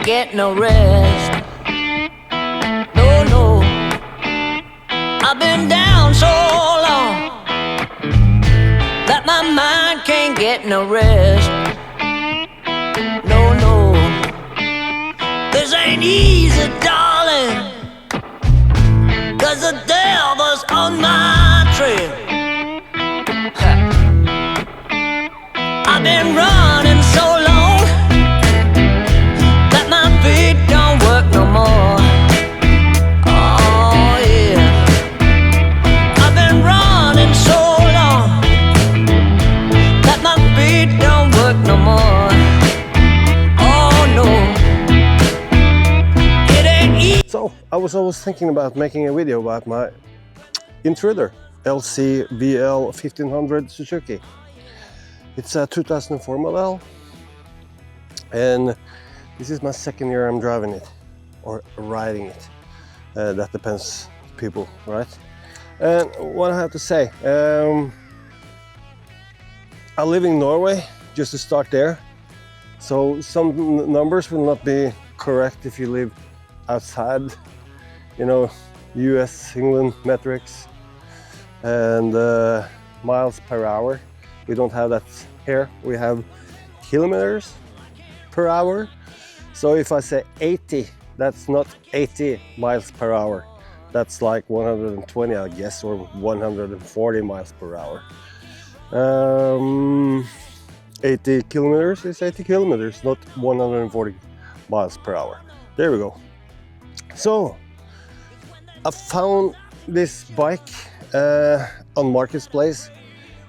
get no rest. No, no, I've been down so long that my mind can't get no rest. No, no, this ain't easy, darling, 'cause the devil's on my trail. I've been running so long that my feet don't work no more. Oh yeah, I've been running so long that my feet don't work no more. Oh no, it ain't easy. So I was always thinking about making a video about my Intruder LC VL1500 Suzuki. It's a 2004 model, and this is my second year I'm driving it, or riding it. That depends on people, right? And what I have to say, I live in Norway, just to start there. So some numbers will not be correct if you live outside, you know, US, England metrics, and miles per hour. We don't have that here. We have kilometers per hour. So if I say 80, that's not 80 miles per hour. That's like 120, I guess, or 140 miles per hour. 80 kilometers is 80 kilometers, not 140 miles per hour. There we go. So I found this bike on Marketplace.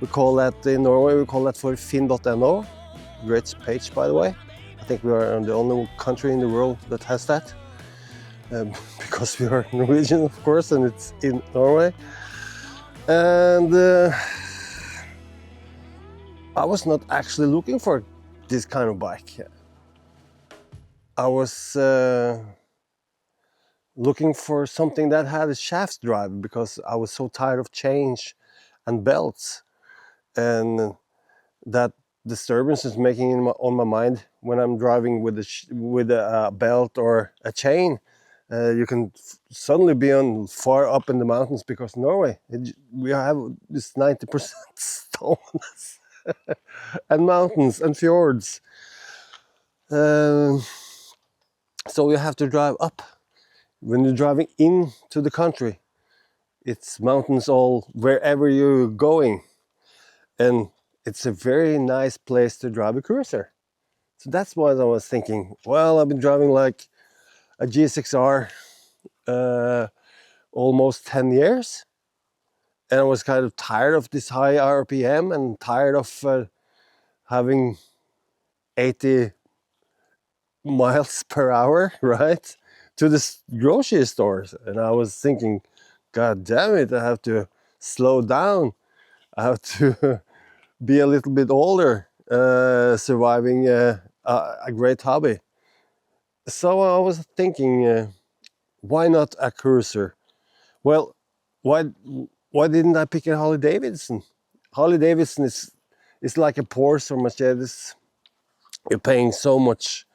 We call that in Norway, we call that for finn.no. Great page, by the way. I think we are the only country in the world that has that. Because we are Norwegian, of course, and it's in Norway. And I was not actually looking for this kind of bike. I was looking for something that had a shaft drive, because I was so tired of chains and belts. And that disturbance is making on my mind when I'm driving with a belt or a chain. You can suddenly be on far up in the mountains, because Norway, we have this 90% stones and mountains and fjords. So you have to drive up. When you're driving into the country, it's mountains all wherever you're going. And it's a very nice place to drive a cruiser. So that's why I was thinking, well, I've been driving like a G6R almost 10 years. And I was kind of tired of this high RPM and tired of having 80 miles per hour, right? To the grocery stores. And I was thinking, God damn it, I have to slow down. I have to be a little bit older, surviving a great hobby. So I was thinking, why not a cruiser? Well, why didn't I pick a Harley Davidson? Harley Davidson is like a Porsche or Mercedes. You're paying so much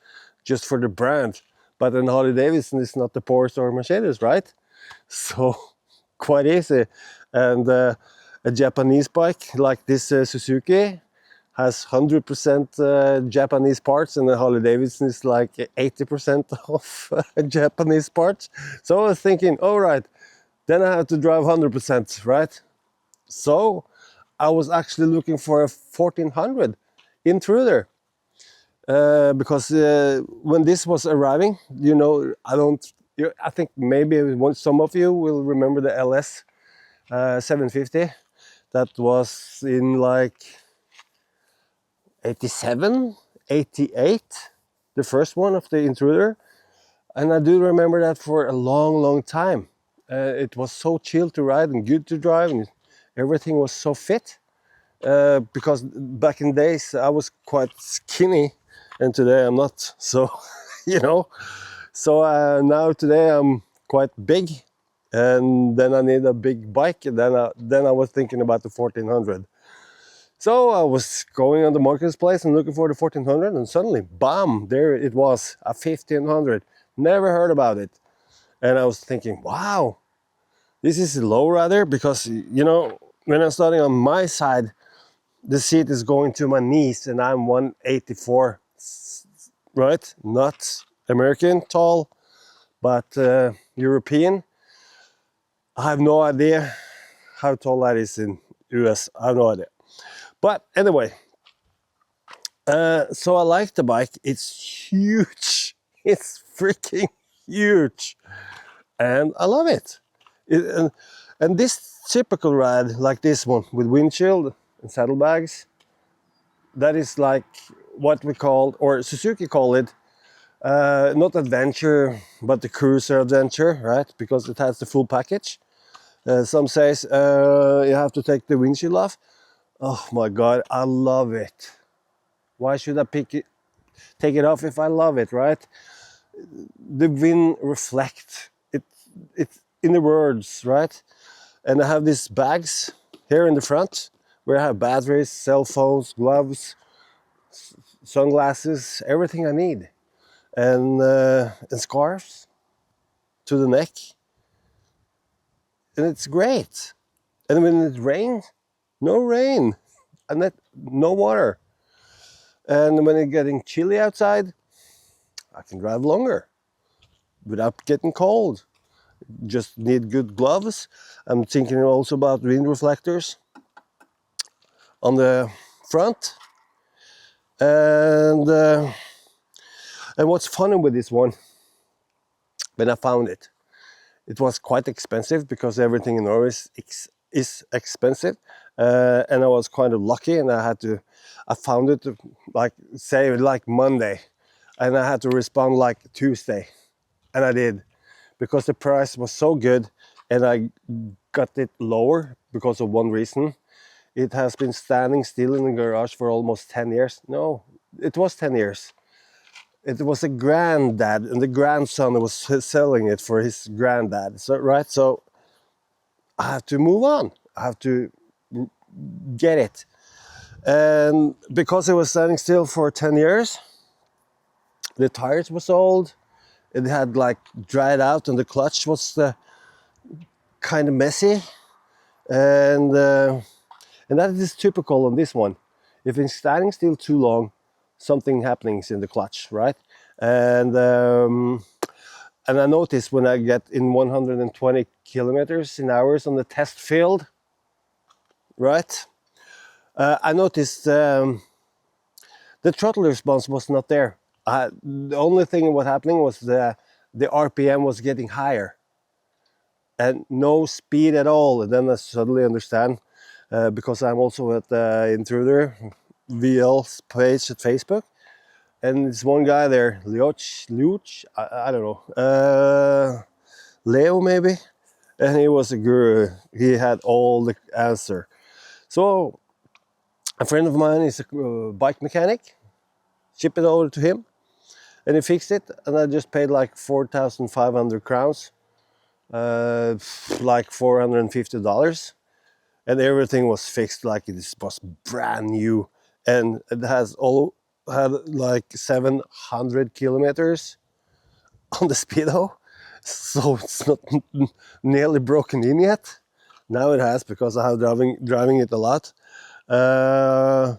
just for the brand, but an Harley Davidson is not the Porsche or Mercedes, right? So quite easy. And a Japanese bike like this Suzuki has 100% Japanese parts, and the Harley Davidson is like 80% of Japanese parts. So I was thinking, all right, then I have to drive 100%, right? So I was actually looking for a 1400 Intruder. Because when this was arriving, you know, I think maybe some of you will remember the LS 750. That was in like 87, 88, the first one of the Intruder. And I do remember that for a long time. It was so chill to ride and good to drive, and everything was so fit. Because back in days I was quite skinny, and today I'm not. So, you know, so now today I'm quite big, and then I need a big bike. And then I was thinking about the 1400. So I was going on the marketplace and looking for the 1400, and suddenly, bam, there it was, a 1500. Never heard about it. And I was thinking, wow, this is a lowrider, because, you know, when I'm starting on my side, the seat is going to my knees, and I'm 184, right? Not American tall, but European. I have no idea how tall that is in US. I have no idea. But anyway, so I like the bike. It's huge. It's freaking huge, and I love it. And this typical ride, like this one with windshield and saddlebags, that is like what we call, or Suzuki call it, not adventure, but the cruiser adventure, right? Because it has the full package. Some says you have to take the windshield off. Oh my God, I love it. Why should I take it off if I love it, right? The wind reflect it. It's in the words, right? And I have these bags here in the front where I have batteries, cell phones, gloves, sunglasses, everything I need, and scarves to the neck, and it's great. And when it rains, no rain, and no water. And when it's getting chilly outside, I can drive longer without getting cold. Just need good gloves. I'm thinking also about wind reflectors on the front. And what's funny with this one, when I found it, it was quite expensive, because everything in Norway is expensive. And I was kind of lucky, and I found it like, say, like Monday, and I had to respond like Tuesday, and I did, because the price was so good, and I got it lower because of one reason. It has been standing still in the garage for almost 10 years. No, it was 10 years. It was a granddad, and the grandson was selling it for his granddad. So, right? So I have to move on. I have to get it. And because it was standing still for 10 years, the tires was old. It had like dried out, and the clutch was kind of messy. And that is typical on this one. If it's standing still too long, something happens in the clutch, right? And I noticed when I get in 120 kilometers in hours on the test field, right? I noticed the throttle response was not there. The only thing was happening was the RPM was getting higher, and no speed at all. And then I suddenly understand, because I'm also at the Intruder VL's page at Facebook, and it's one guy there, Luch, I don't know, Leo maybe, and he was a guru. He had all the answer. So a friend of mine is a bike mechanic. Ship it over to him, and he fixed it, and I just paid like 4,500 crowns, like $450, and everything was fixed like it was brand new, and it had like 700 kilometers on the speedo, so it's not nearly broken in yet. Now it has, because I have driving it a lot. And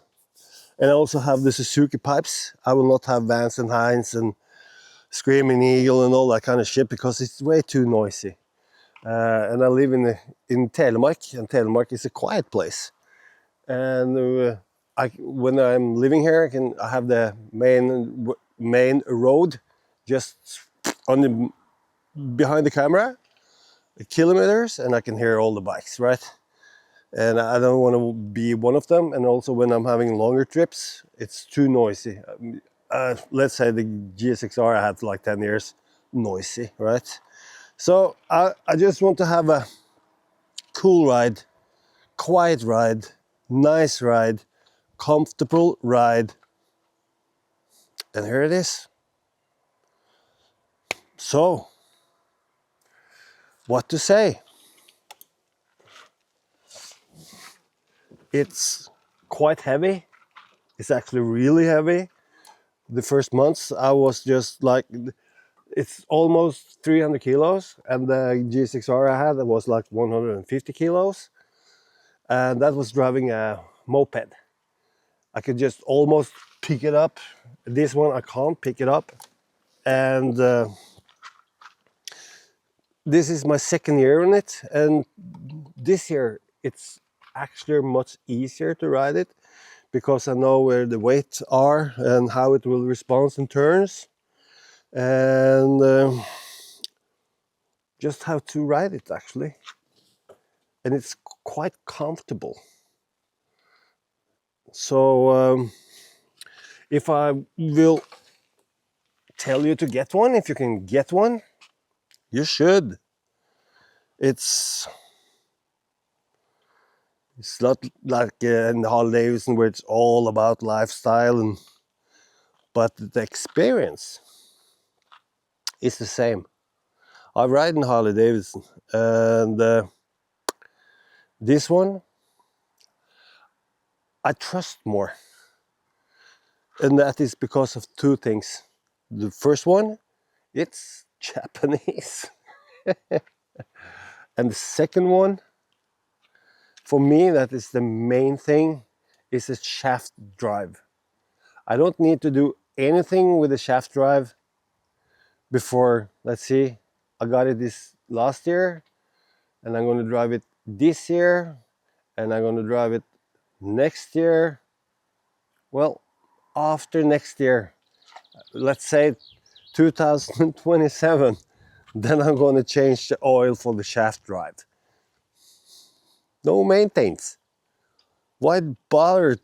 I also have the Suzuki pipes. I will not have Vans and Heinz and Screaming Eagle and all that kind of shit, because it's way too noisy. And I live in Telemark, and Telemark is a quiet place. And when I'm living here, I have the main road just on behind the camera, kilometers, and I can hear all the bikes, right? And I don't want to be one of them. And also when I'm having longer trips, it's too noisy. Let's say the GSX-R I had like 10 years, noisy, right? So I just want to have a cool ride, quiet ride, nice ride, comfortable ride. And here it is. So, what to say? It's quite heavy. It's actually really heavy. The first months I was just like, it's almost 300 kilos, and the G6R I had, it was like 150 kilos, and that was driving a moped. I could just almost pick it up. This one I can't pick it up, and this is my second year on it, and this year it's actually much easier to ride it because I know where the weights are and how it will respond in turns, and just how to ride it actually. And it's quite comfortable. So if I will tell you to get one, if you can get one, you should. It's not like in Harley Davidson where it's all about lifestyle, but the experience is the same. I ride in Harley Davidson, and this one I trust more, and that is because of two things. The first one, it's Japanese, and the second one, for me, that is the main thing, is a shaft drive. I don't need to do anything with the shaft drive before, let's see, I got it this last year, and I'm going to drive it this year, and I'm going to drive it next year. Well, after next year, let's say 2027, then I'm going to change the oil for the shaft drive. No maintenance. Why bother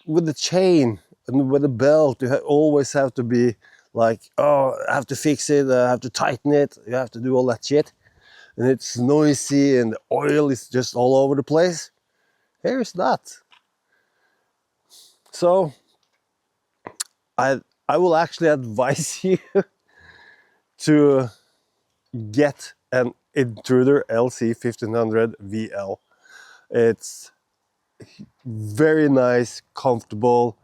with the chain and with the belt? You always have to be like, oh, I have to fix it, I have to tighten it, you have to do all that shit, and it's noisy and the oil is just all over the place. Here's that. So I will actually advise you to get an Intruder LC 1500 VL. It's very nice, comfortable,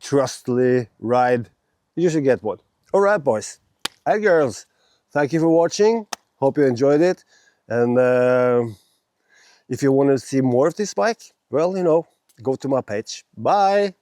trustly ride. You should get one. All right, boys and girls, thank you for watching. Hope you enjoyed it. And if you want to see more of this bike, well, you know, go to my page. Bye.